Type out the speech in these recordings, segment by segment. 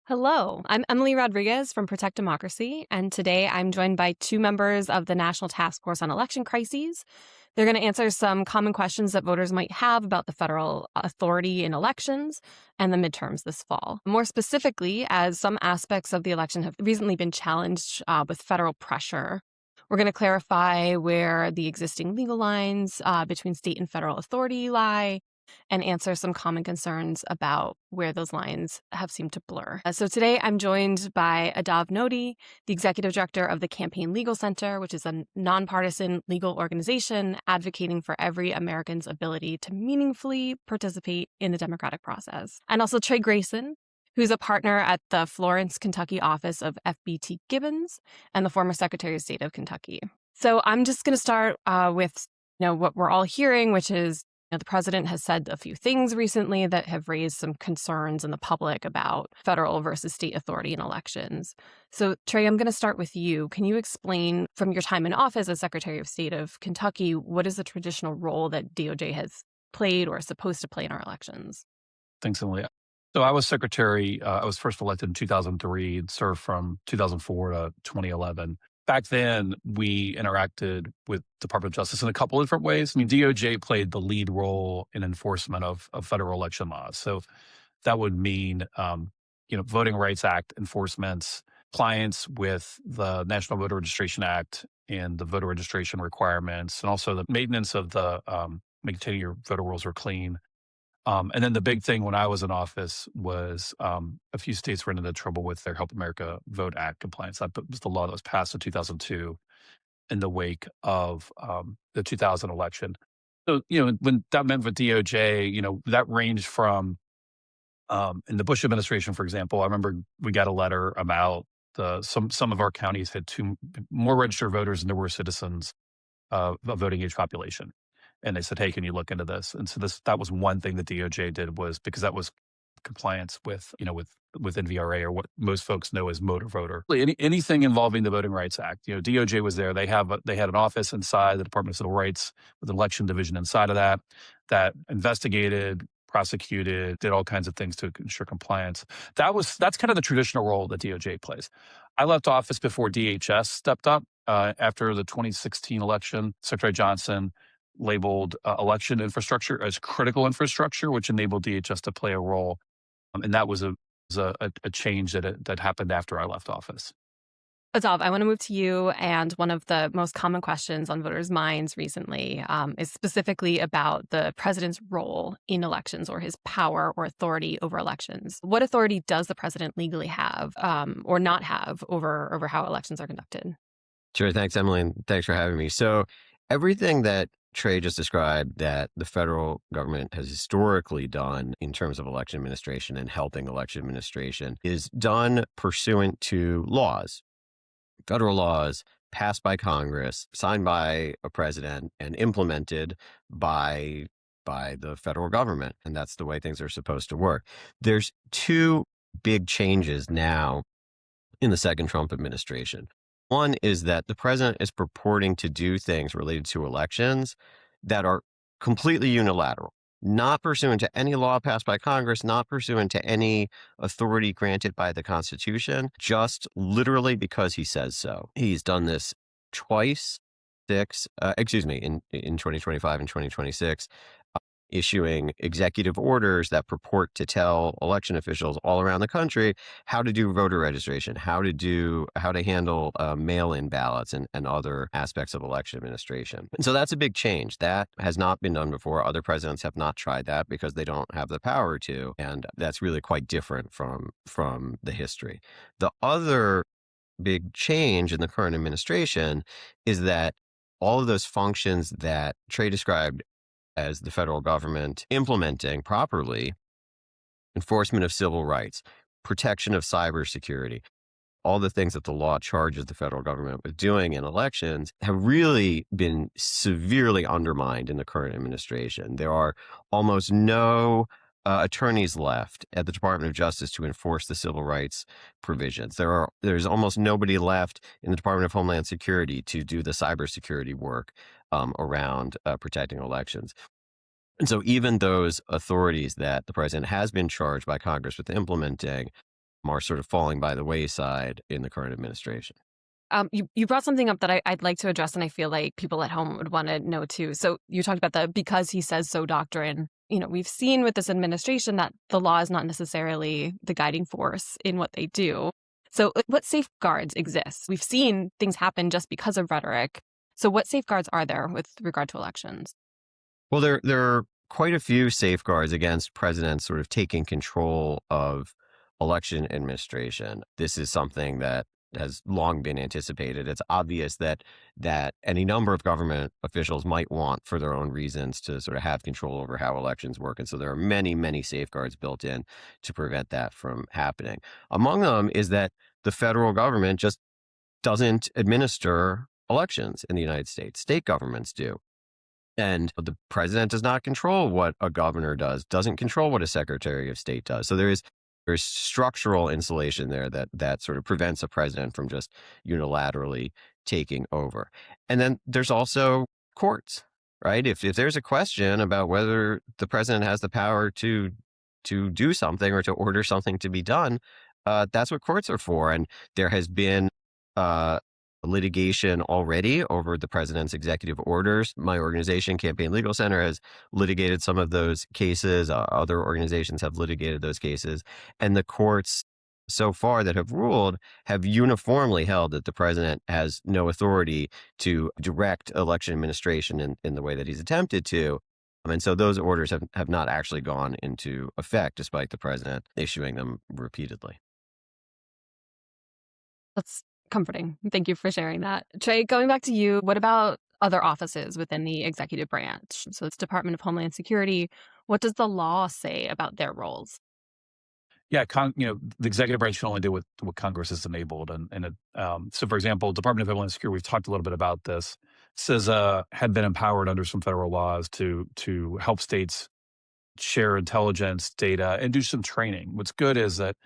Hello, I'm Emily Rodriguez from Protect Democracy, and today I'm joined by two members of the National Task Force on Election Crises. They're going to answer some common questions that voters might have about the federal authority in elections and the midterms this fall. More specifically, as some aspects of the election have recently been challenged with federal pressure, we're going to clarify where the existing legal lines between state and federal authority lie and answer some common concerns about where those lines have seemed to blur. So today I'm joined by Adav Noti, the executive director of the Campaign Legal Center, which is a nonpartisan legal organization advocating for every American's ability to meaningfully participate in the democratic process. And also Trey Grayson, who's a partner at the Florence, Kentucky office of FBT Gibbons and the former Secretary of State of Kentucky. So I'm just going to start with what we're all hearing, which is the president has said a few things recently that have raised some concerns in the public about federal versus state authority in elections. So, Trey, I'm going to start with you. Can you explain from your time in office as Secretary of State of Kentucky, what is the traditional role that DOJ has played or is supposed to play in our elections? Thanks, Emily. So I was secretary. I was first elected in 2003 and served from 2004 to 2011. Back then, we interacted with Department of Justice in a couple of different ways. I mean, DOJ played the lead role in enforcement of federal election laws. So that would mean, Voting Rights Act enforcements, compliance with the National Voter Registration Act and the voter registration requirements, and also the maintenance of the maintaining your voter rolls are clean. And then the big thing when I was in office was a few states ran into trouble with their Help America Vote Act compliance. That was the law that was passed in 2002 in the wake of the 2000 election. So, when that meant for DOJ, that ranged from in the Bush administration, for example, I remember we got a letter about some of our counties had more registered voters than there were citizens of voting age population. And they said, "Hey, can you look into this?" And so that was one thing that DOJ did, was because that was compliance with NVRA, or what most folks know as motor voter. Anything involving the Voting Rights Act. DOJ was there. They had an office inside the Department of Civil Rights with an election division inside of that investigated, prosecuted, did all kinds of things to ensure compliance. That's kind of the traditional role that DOJ plays. I left office before DHS stepped up after the 2016 election. Secretary Johnson labeled election infrastructure as critical infrastructure, which enabled DHS to play a role. And that was a change that happened after I left office. Adav, I want to move to you. And one of the most common questions on voters' minds recently is specifically about the president's role in elections, or his power or authority over elections. What authority does the president legally have or not have over how elections are conducted? Sure. Thanks, Emily, and thanks for having me. So everything that Trey just described that the federal government has historically done in terms of election administration and helping election administration is done pursuant to laws, federal laws passed by Congress, signed by a president, and implemented by the federal government. And that's the way things are supposed to work. There's two big changes now in the second Trump administration. One is that the president is purporting to do things related to elections that are completely unilateral, not pursuant to any law passed by Congress, not pursuant to any authority granted by the Constitution, just literally because he says so. He's done this twice, in 2025 and 2026. Issuing executive orders that purport to tell election officials all around the country how to do voter registration, how to handle mail-in ballots and other aspects of election administration. And so that's a big change. That has not been done before. Other presidents have not tried that because they don't have the power to. And that's really quite different from the history. The other big change in the current administration is that all of those functions that Trey described as the federal government implementing properly, enforcement of civil rights, protection of cybersecurity, all the things that the law charges the federal government with doing in elections have really been severely undermined in the current administration. There are almost no attorneys left at the Department of Justice to enforce the civil rights provisions. There's almost nobody left in the Department of Homeland Security to do the cybersecurity work around protecting elections. And so even those authorities that the president has been charged by Congress with implementing are sort of falling by the wayside in the current administration. You brought something up that I'd like to address, and I feel like people at home would want to know too. So you talked about the "because he says so" doctrine. We've seen with this administration that the law is not necessarily the guiding force in what they do. So what safeguards exist? We've seen things happen just because of rhetoric. So what safeguards are there with regard to elections? Well, there are quite a few safeguards against presidents sort of taking control of election administration. This is something that has long been anticipated. It's obvious that any number of government officials might want, for their own reasons, to sort of have control over how elections work. And so there are many, many safeguards built in to prevent that from happening. Among them is that the federal government just doesn't administer elections in the United States. State governments do. And the president does not control what a governor does, doesn't control what a secretary of state does. So there's structural insulation there that sort of prevents a president from just unilaterally taking over. And then there's also courts, right? If there's a question about whether the president has the power to do something or to order something to be done, that's what courts are for. And there has been litigation already over the president's executive orders. My organization, Campaign Legal Center, has litigated some of those cases. Other organizations have litigated those cases. And the courts so far that have ruled have uniformly held that the president has no authority to direct election administration in the way that he's attempted to. And so those orders have not actually gone into effect, despite the president issuing them repeatedly. That's comforting. Thank you for sharing that. Trey, going back to you, what about other offices within the executive branch? So it's Department of Homeland Security. What does the law say about their roles? Yeah, the executive branch can only do what Congress has enabled, so for example, Department of Homeland Security, we've talked a little bit about this. Says had been empowered under some federal laws to help states share intelligence, data, and do some training. What's good is that,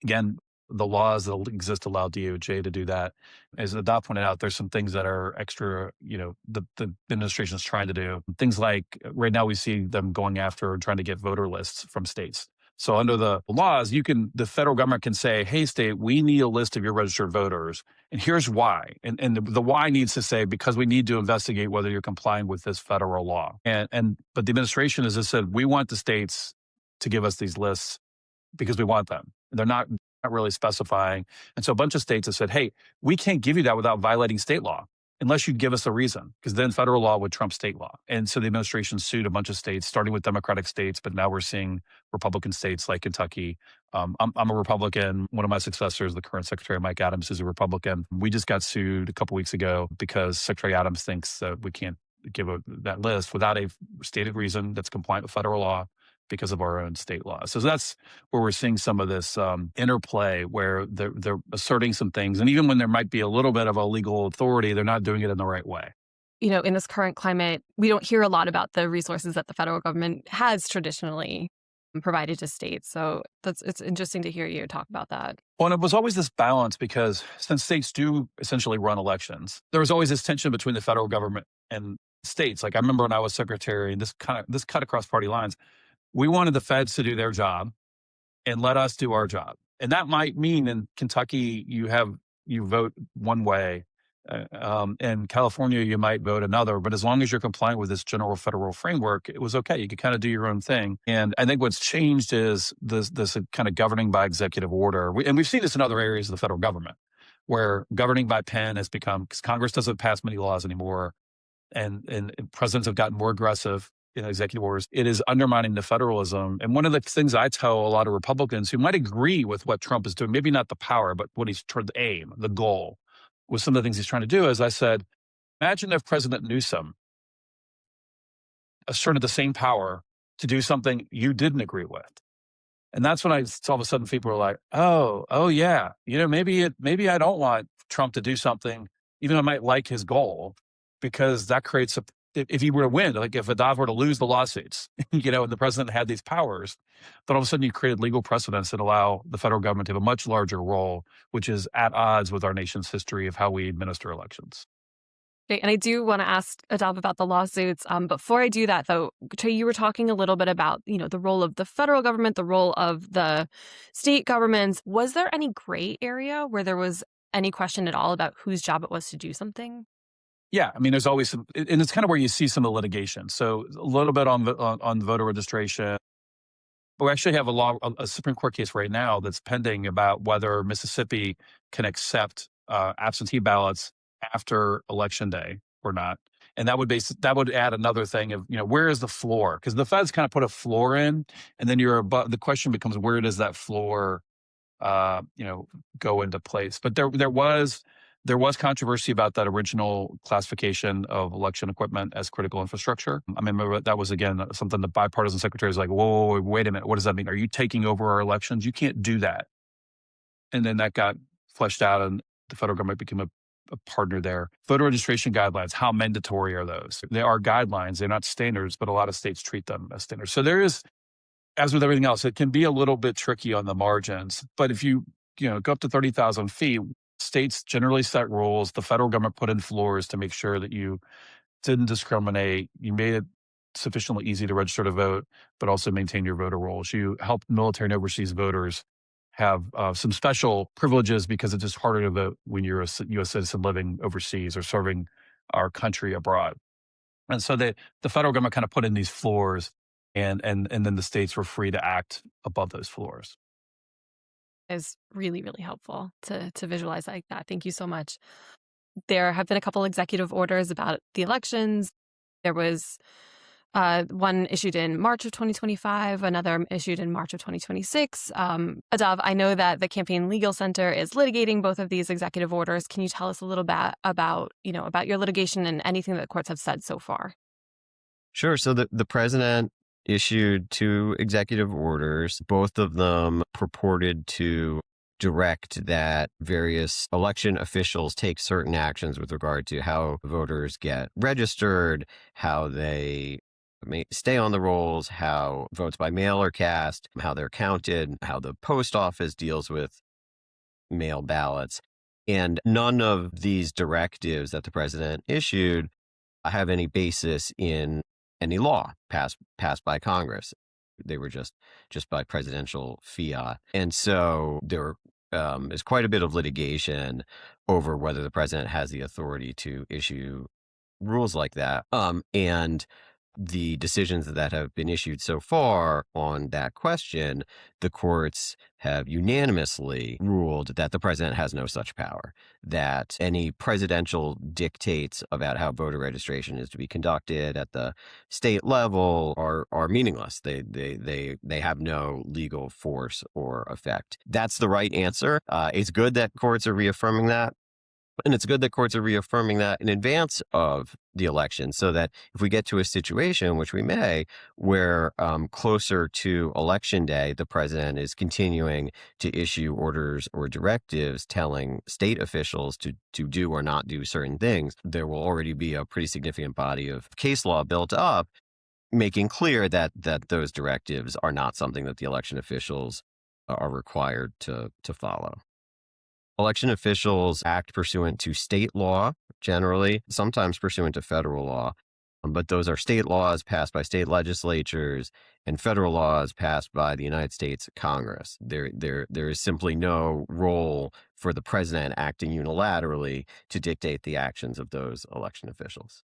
again, the laws that exist allow DOJ to do that. As Adav pointed out, there's some things that are extra, the administration is trying to do. Things like right now we see them going after and trying to get voter lists from states. So under the laws, the federal government can say, hey, state, we need a list of your registered voters, and here's why. And the why needs to say, because we need to investigate whether you're complying with this federal law. But the administration has just said, we want the states to give us these lists because we want them. They're not really specifying. And so a bunch of states have said, hey, we can't give you that without violating state law unless you give us a reason, because then federal law would trump state law. And so the administration sued a bunch of states, starting with Democratic states, but now we're seeing Republican states like Kentucky. I'm a Republican. One of my successors, the current Secretary Mike Adams, is a Republican. We just got sued a couple weeks ago because Secretary Adams thinks that we can't give that list without a stated reason that's compliant with federal law, because of our own state law. So that's where we're seeing some of this interplay where they're asserting some things. And even when there might be a little bit of a legal authority, they're not doing it in the right way. In this current climate, we don't hear a lot about the resources that the federal government has traditionally provided to states. So it's interesting to hear you talk about that. Well, and it was always this balance, because since states do essentially run elections, there was always this tension between the federal government and states. Like I remember when I was secretary, and this cut across party lines. We wanted the feds to do their job and let us do our job. And that might mean in Kentucky, you vote one way. In California, you might vote another. But as long as you're complying with this general federal framework, it was okay. You could kind of do your own thing. And I think what's changed is this kind of governing by executive order. And we've seen this in other areas of the federal government, where governing by pen has become, because Congress doesn't pass many laws anymore, and presidents have gotten more aggressive in executive orders. It is undermining the federalism. And one of the things I tell a lot of Republicans who might agree with what Trump is doing, maybe not the power, but what he's trying to aim, the goal, with some of the things he's trying to do, is I said, imagine if President Newsom asserted the same power to do something you didn't agree with. And that's when all of a sudden people are like, oh yeah, maybe I don't want Trump to do something, even though I might like his goal, because that creates if he were to win, like if Adav were to lose the lawsuits, and the president had these powers, then all of a sudden you created legal precedents that allow the federal government to have a much larger role, which is at odds with our nation's history of how we administer elections. Okay, and I do want to ask Adav about the lawsuits. Before I do that, though, Trey, you were talking a little bit about, the role of the federal government, the role of the state governments. Was there any gray area where there was any question at all about whose job it was to do something? Yeah, I mean, there's always some, and it's kind of where you see some of the litigation. So a little bit on voter registration. But we actually have a Supreme Court case right now that's pending about whether Mississippi can accept absentee ballots after Election Day or not. And that would add another thing of, where is the floor? Because the feds kind of put a floor in, and then the question becomes, where does that floor uh, you know, go into place? But there was controversy about that original classification of election equipment as critical infrastructure. I mean, remember that was, again, something the bipartisan secretary was like, whoa, wait a minute, what does that mean? Are you taking over our elections? You can't do that. And then that got fleshed out, and the federal government became a partner there. Voter registration guidelines, how mandatory are those? They are guidelines, they're not standards, but a lot of states treat them as standards. So there is, as with everything else, it can be a little bit tricky on the margins. But if you go up to 30,000 feet, states generally set rules. The federal government put in floors to make sure that you didn't discriminate. You made it sufficiently easy to register to vote, but also maintain your voter rolls. You help military and overseas voters have some special privileges because it's just harder to vote when you're a U.S. citizen living overseas or serving our country abroad. And so the federal government kind of put in these floors, and then the states were free to act above those floors. Is really, really helpful to visualize like that. Thank you so much. There have been a couple executive orders about the elections. There was one issued in March of 2025, another issued in March of 2026. Adav, I know that the Campaign Legal Center is litigating both of these executive orders. Can you tell us a little bit about your litigation and anything that the courts have said so far? Sure. So the president issued 2 executive orders, both of them purported to direct that various election officials take certain actions with regard to how voters get registered, how they stay on the rolls, how votes by mail are cast, how they're counted, how the post office deals with mail ballots. And none of these directives that the president issued have any basis in any law passed by Congress. They were just by presidential fiat. And so there is quite a bit of litigation over whether the president has the authority to issue rules like that. And the decisions that have been issued so far on that question, the courts have unanimously ruled that the president has no such power, that any presidential dictates about how voter registration is to be conducted at the state level are meaningless. They have no legal force or effect. That's the right answer. It's good that courts are reaffirming that. And it's good that courts are reaffirming that in advance of the election, so that if we get to a situation, which we may, where closer to Election Day, the president is continuing to issue orders or directives telling state officials to do or not do certain things, there will already be a pretty significant body of case law built up, making clear that those directives are not something that the election officials are required to follow. Election officials act pursuant to state law, generally, sometimes pursuant to federal law. But those are state laws passed by state legislatures and federal laws passed by the United States Congress. There is simply no role for the president acting unilaterally to dictate the actions of those election officials.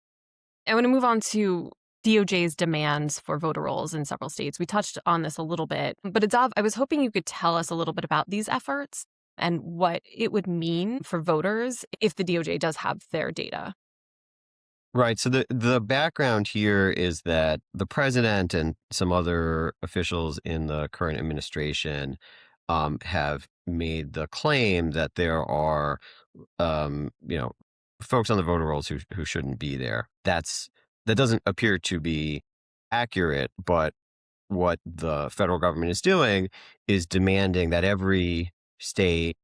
I want to move on to DOJ's demands for voter rolls in several states. We touched on this a little bit, but Adav, I was hoping you could tell us a little bit about these efforts and what it would mean for voters if the DOJ does have their data. Right. So the background here is that the president and some other officials in the current administration have made the claim that there are, folks on the voter rolls who shouldn't be there. That doesn't appear to be accurate, but what the federal government is doing is demanding that every state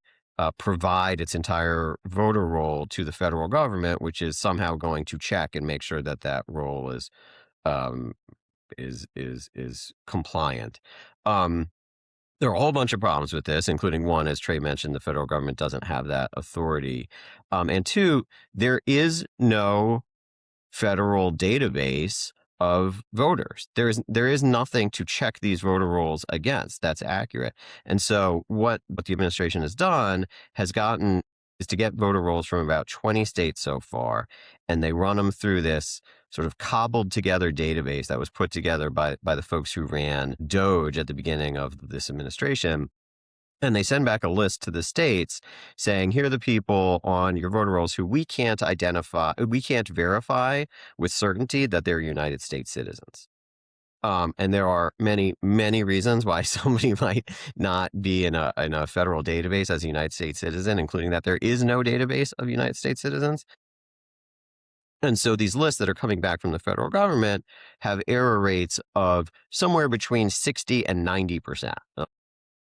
provide its entire voter roll to the federal government, which is somehow going to check and make sure that roll is compliant. There are a whole bunch of problems with this, including one, as Trey mentioned, the federal government doesn't have that authority. And two, there is no federal database of voters. There is nothing to check these voter rolls against that's accurate. And so what the administration has done is to get voter rolls from about 20 states so far, and they run them through this sort of cobbled together database that was put together by the folks who ran DOGE at the beginning of this administration. And they send back a list to the states saying, here are the people on your voter rolls who we can't verify with certainty that they're United States citizens. And there are many, many reasons why somebody might not be in a federal database as a United States citizen, including that there is no database of United States citizens. And so these lists that are coming back from the federal government have error rates of somewhere between 60 and 90%.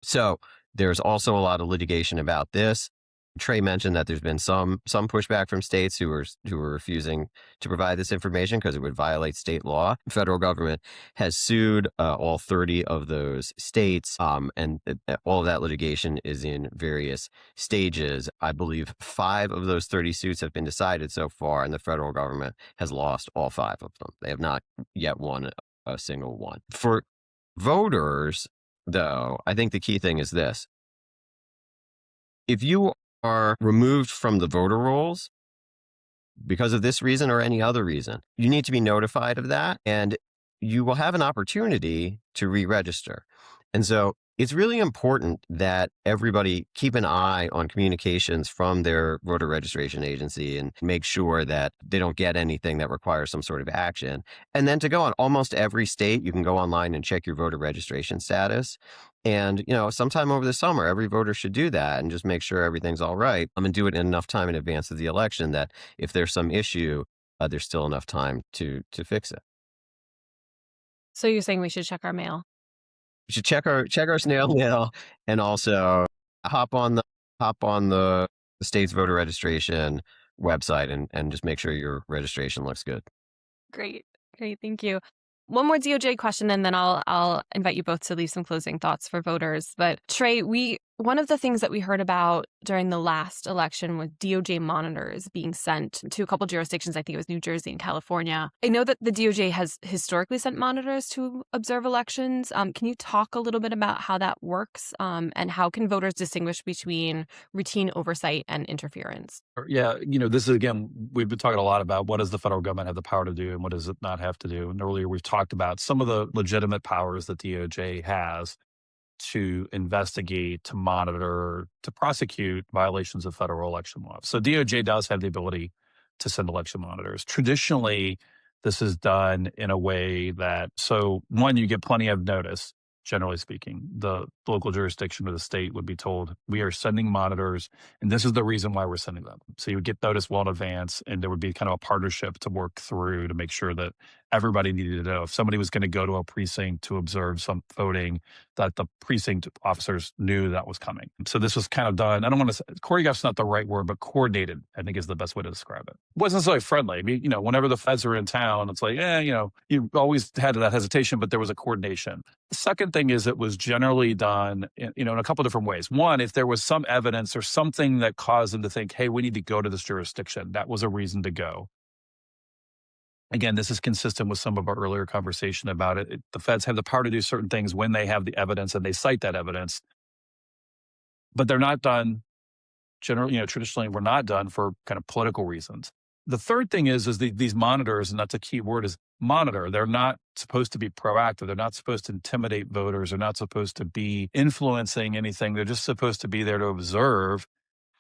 So there's also a lot of litigation about this. Trey mentioned that there's been some pushback from states who were refusing to provide this information because it would violate state law. The federal government has sued all 30 of those states, and all of that litigation is in various stages. I believe 5 of those 30 suits have been decided so far, and the federal government has lost all 5 of them. They have not yet won a single one. For voters, though, I think the key thing is this. If you are removed from the voter rolls because of this reason or any other reason, you need to be notified of that, and you will have an opportunity to re-register. And so it's really important that everybody keep an eye on communications from their voter registration agency and make sure that they don't get anything that requires some sort of action. And then to go on almost every state, you can go online and check your voter registration status. And, sometime over the summer, every voter should do that and just make sure everything's all right. And do it in enough time in advance of the election that if there's some issue, there's still enough time to fix it. So you're saying we should check our mail? We should check our snail mail, and also hop on the state's voter registration website and just make sure your registration looks good. Great. Thank you. One more DOJ question, and then I'll invite you both to leave some closing thoughts for voters. But Trey, one of the things that we heard about during the last election was DOJ monitors being sent to a couple jurisdictions. I think it was New Jersey and California. I know that the DOJ has historically sent monitors to observe elections. Can you talk a little bit about how that works, and how can voters distinguish between routine oversight and interference? Yeah, this is, again, we've been talking a lot about what does the federal government have the power to do and what does it not have to do. And earlier we've talked about some of the legitimate powers that DOJ has to investigate, to monitor, to prosecute violations of federal election law. So DOJ does have the ability to send election monitors. Traditionally, this is done in a way that, so one, you get plenty of notice. Generally speaking, the local jurisdiction or the state would be told, we are sending monitors, and this is the reason why we're sending them. So you would get notice well in advance, and there would be kind of a partnership to work through to make sure that everybody needed to know. If somebody was going to go to a precinct to observe some voting, that the precinct officers knew that was coming. So this was kind of done, I don't want to say, choreograph's not the right word, but coordinated, I think is the best way to describe it. It wasn't necessarily friendly. I mean, whenever the feds are in town, it's like, you always had that hesitation, but there was a coordination. The second thing is it was generally done in a couple of different ways. One, if there was some evidence or something that caused them to think, hey, we need to go to this jurisdiction, that was a reason to go. Again, this is consistent with some of our earlier conversation about it. The feds have the power to do certain things when they have the evidence and they cite that evidence, but they're not done generally, traditionally were not done for kind of political reasons. The third thing is these monitors, and that's a key word, is monitor. They're not supposed to be proactive. They're not supposed to intimidate voters. They're not supposed to be influencing anything. They're just supposed to be there to observe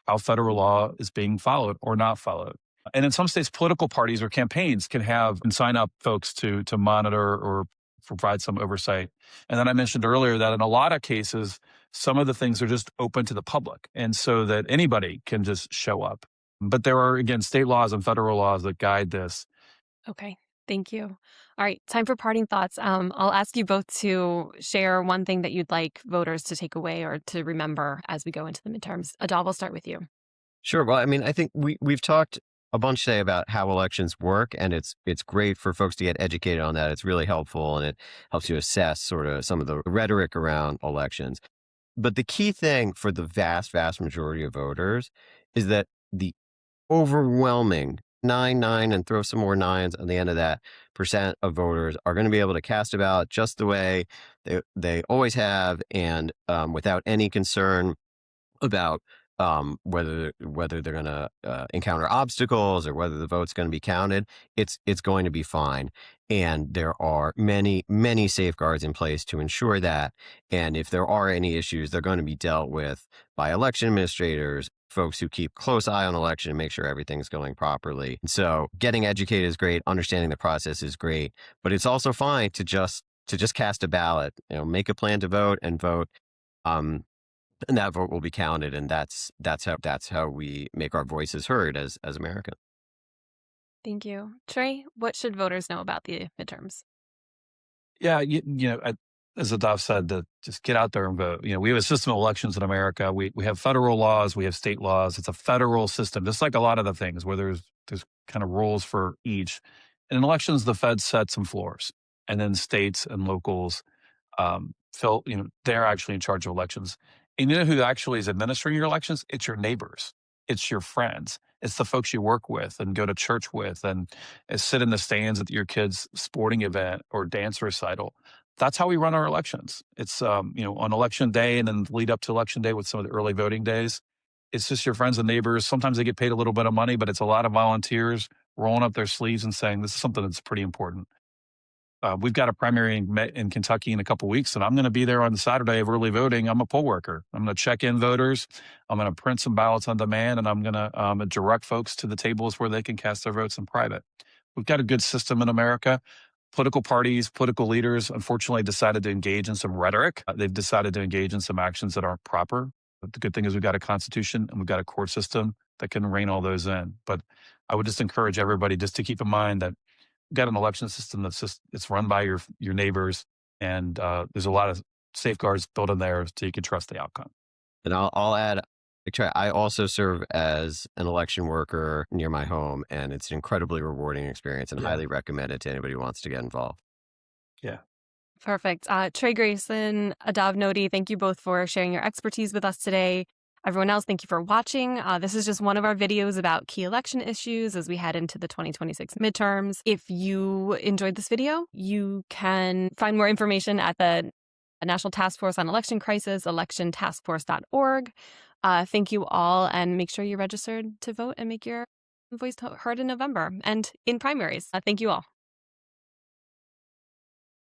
how federal law is being followed or not followed. And in some states, political parties or campaigns can sign up folks to monitor or provide some oversight. And then I mentioned earlier that in a lot of cases, some of the things are just open to the public, and so that anybody can just show up. But there are, again, state laws and federal laws that guide this. Okay, thank you. All right, time for parting thoughts. I'll ask you both to share one thing that you'd like voters to take away or to remember as we go into the midterms. Adav, we'll start with you. Sure. Well, I mean, I think we've talked a bunch today about how elections work, and it's great for folks to get educated on that. It's really helpful, and it helps you assess sort of some of the rhetoric around elections. But the key thing for the vast, vast majority of voters is that the overwhelming 9 and throw some more nines on the end of that percent of voters are going to be able to cast a ballot just the way they always have, and without any concern about whether they're going to encounter obstacles or whether the vote's going to be counted. It's going to be fine, and there are many safeguards in place to ensure that. And if there are any issues, they're going to be dealt with by election administrators, folks who keep close eye on election and make sure everything's going properly. And so getting educated is great, understanding the process is great, but it's also fine to just cast a ballot. Make a plan to vote and vote. And that vote will be counted, and that's how we make our voices heard as Americans. Thank you. Trey, what should voters know about the midterms? Yeah, as Adav said, to just get out there and vote. We have a system of elections in America. We have federal laws, we have state laws. It's a federal system, just like a lot of the things where there's kind of rules for each. And in elections, the Fed set some floors, and then states and locals they're actually in charge of elections. And you know who actually is administering your elections? It's your neighbors. It's your friends. It's the folks you work with and go to church with and sit in the stands at your kid's sporting event or dance recital. That's how we run our elections. It's, on election day and then lead up to election day with some of the early voting days. It's just your friends and neighbors. Sometimes they get paid a little bit of money, but it's a lot of volunteers rolling up their sleeves and saying, this is something that's pretty important. We've got a primary in Kentucky in a couple of weeks, and I'm going to be there on the Saturday of early voting. I'm a poll worker. I'm going to check in voters. I'm going to print some ballots on demand, and I'm going to direct folks to the tables where they can cast their votes in private. We've got a good system in America. Political parties, political leaders, unfortunately, decided to engage in some rhetoric. They've decided to engage in some actions that aren't proper. But the good thing is we've got a constitution and we've got a court system that can rein all those in. But I would just encourage everybody just to keep in mind that we've got an election system it's run by your neighbors, and there's a lot of safeguards built in there so you can trust the outcome. And I'll add, I also serve as an election worker near my home, and it's an incredibly rewarding experience and highly recommend it to anybody who wants to get involved. Yeah. Perfect. Trey Grayson, Adav Noti, thank you both for sharing your expertise with us today. Everyone else, thank you for watching. This is just one of our videos about key election issues as we head into the 2026 midterms. If you enjoyed this video, you can find more information at the National Task Force on Election Crisis, electiontaskforce.org. Thank you all, and make sure you're registered to vote and make your voice heard in November and in primaries. Thank you all.